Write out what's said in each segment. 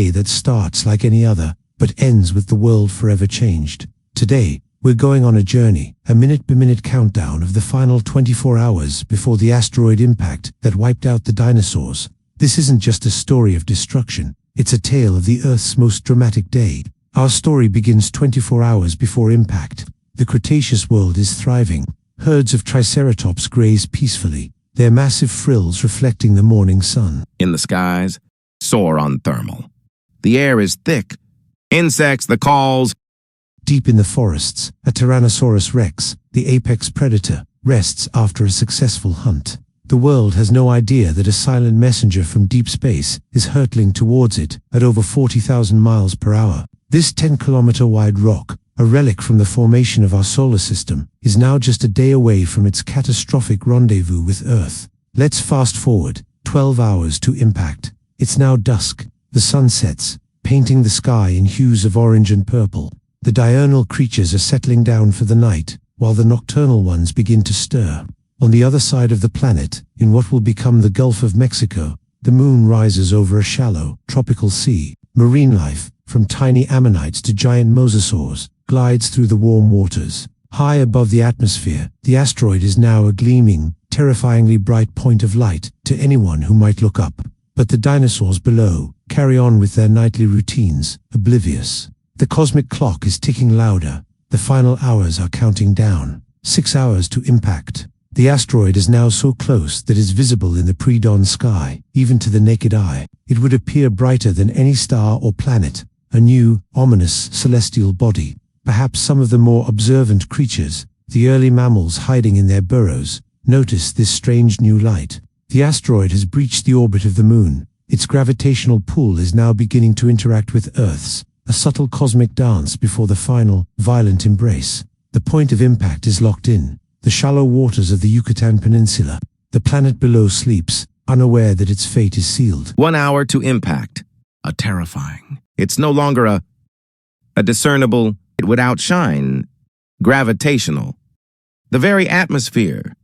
day that starts like any other, but ends with the world forever changed. Today, we're going on a journey, a minute-by-minute countdown of the final 24 hours before the asteroid impact that wiped out the dinosaurs. This isn't just a story of destruction, it's a tale of the Earth's most dramatic day. Our story begins 24 hours before impact. The Cretaceous world is thriving. Herds of Triceratops graze peacefully, their massive frills reflecting the morning sun. In the skies, soar on thermal. The air is thick. Insects, the calls. Deep in the forests, a Tyrannosaurus rex, the apex predator, rests after a successful hunt. The world has no idea that a silent messenger from deep space is hurtling towards it at over 40,000 miles per hour. This 10-kilometer-wide rock, a relic from the formation of our solar system, is now just a day away from its catastrophic rendezvous with Earth. Let's fast forward 12 hours to impact. It's now dusk. The sun sets, painting the sky in hues of orange and purple. The diurnal creatures are settling down for the night, while the nocturnal ones begin to stir. On the other side of the planet, in what will become the Gulf of Mexico, the moon rises over a shallow, tropical sea. Marine life, from tiny ammonites to giant mosasaurs, glides through the warm waters. High above the atmosphere, the asteroid is now a gleaming, terrifyingly bright point of light to anyone who might look up. But the dinosaurs below carry on with their nightly routines, oblivious. The cosmic clock is ticking louder. The final hours are counting down. 6 hours to impact. The asteroid is now so close that it's visible in the pre-dawn sky, even to the naked eye. It would appear brighter than any star or planet, a new, ominous celestial body. Perhaps some of the more observant creatures, the early mammals hiding in their burrows, notice this strange new light. The asteroid has breached the orbit of the moon. Its gravitational pull is now beginning to interact with Earth's, a subtle cosmic dance before the final, violent embrace. The point of impact is locked in, the shallow waters of the Yucatan Peninsula. The planet below sleeps, unaware that its fate is sealed. 1 hour to impact. A terrifying. It's no longer a discernible, it would outshine, gravitational. The very atmosphere,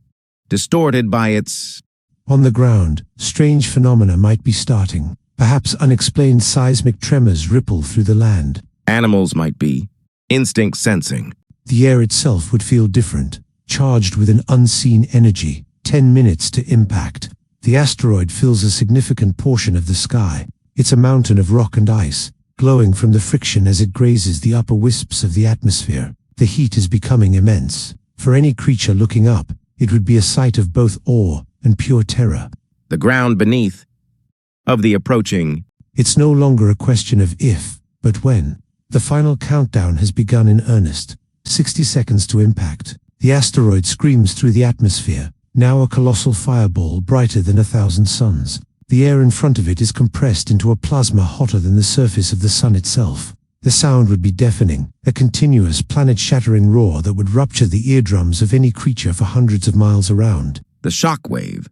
distorted by its... On the ground, strange phenomena might be starting. Perhaps unexplained seismic tremors ripple through the land. Animals might be instinct sensing. The air itself would feel different, charged with an unseen energy. 10 minutes to impact. The asteroid fills a significant portion of the sky. It's a mountain of rock and ice, glowing from the friction as it grazes the upper wisps of the atmosphere. The heat is becoming immense. For any creature looking up, it would be a sight of both awe and pure terror. The ground beneath, of the approaching. It's no longer a question of if, but when. The final countdown has begun in earnest. 60 seconds to impact. The asteroid screams through the atmosphere, now a colossal fireball brighter than 1,000 suns. The air in front of it is compressed into a plasma hotter than the surface of the sun itself. The sound would be deafening, a continuous planet-shattering roar that would rupture the eardrums of any creature for hundreds of miles around. The shock wave.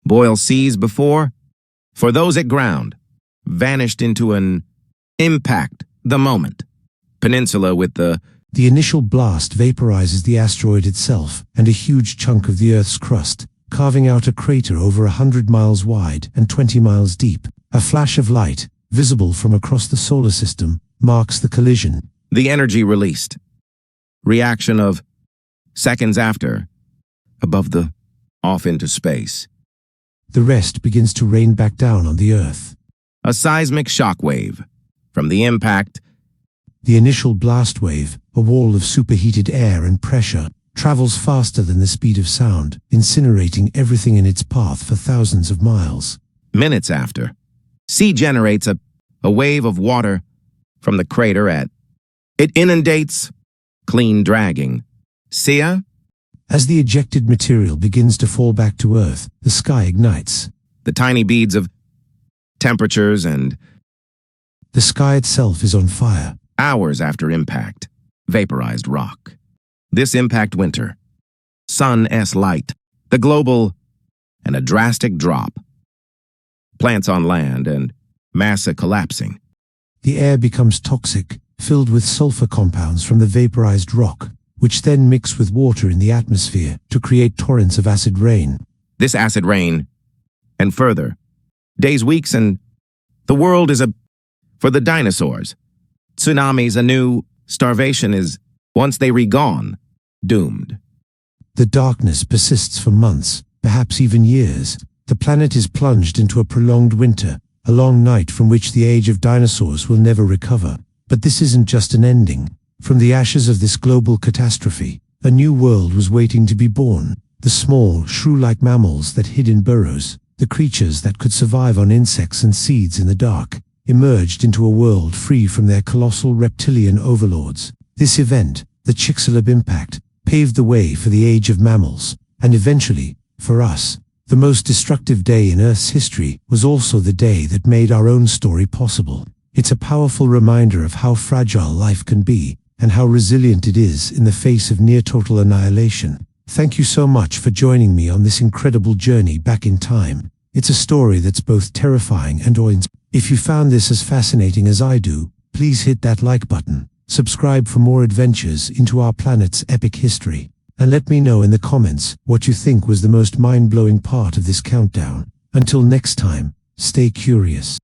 Boil seas before, for those at ground, vanished into an impact, the moment. Peninsula with the initial blast vaporizes the asteroid itself and a huge chunk of the Earth's crust, carving out a crater over 100 miles wide and 20 miles deep. A flash of light, visible from across the solar system, marks the collision. The energy released. Reaction of seconds after, above the, off into space. The rest begins to rain back down on the Earth. A seismic shock wave. From the impact, the initial blast wave, a wall of superheated air and pressure, travels faster than the speed of sound, incinerating everything in its path for thousands of miles. Minutes after, sea generates a wave of water from the crater at. It inundates, clean dragging. Sia? As the ejected material begins to fall back to Earth, the sky ignites. The tiny beads of temperatures and... The sky itself is on fire. Hours after impact, vaporized rock. This impact winter. Sun-S light. The global... and a drastic drop. Plants on land and massa collapsing. The air becomes toxic, filled with sulfur compounds from the vaporized rock, which then mix with water in the atmosphere to create torrents of acid rain. This acid rain, and further, days, weeks, and the world is For the dinosaurs, tsunamis anew, starvation is, once they re-gone, doomed. The darkness persists for months, perhaps even years. The planet is plunged into a prolonged winter, a long night from which the age of dinosaurs will never recover. But this isn't just an ending. From the ashes of this global catastrophe, a new world was waiting to be born. The small, shrew-like mammals that hid in burrows, the creatures that could survive on insects and seeds in the dark, emerged into a world free from their colossal reptilian overlords. This event, the Chicxulub impact, paved the way for the age of mammals, and eventually, for us. The most destructive day in Earth's history was also the day that made our own story possible. It's a powerful reminder of how fragile life can be, and how resilient it is in the face of near-total annihilation. Thank you so much for joining me on this incredible journey back in time. It's a story that's both terrifying and awe-inspiring. If you found this as fascinating as I do, please hit that like button, subscribe for more adventures into our planet's epic history, and let me know in the comments what you think was the most mind-blowing part of this countdown. Until next time, stay curious.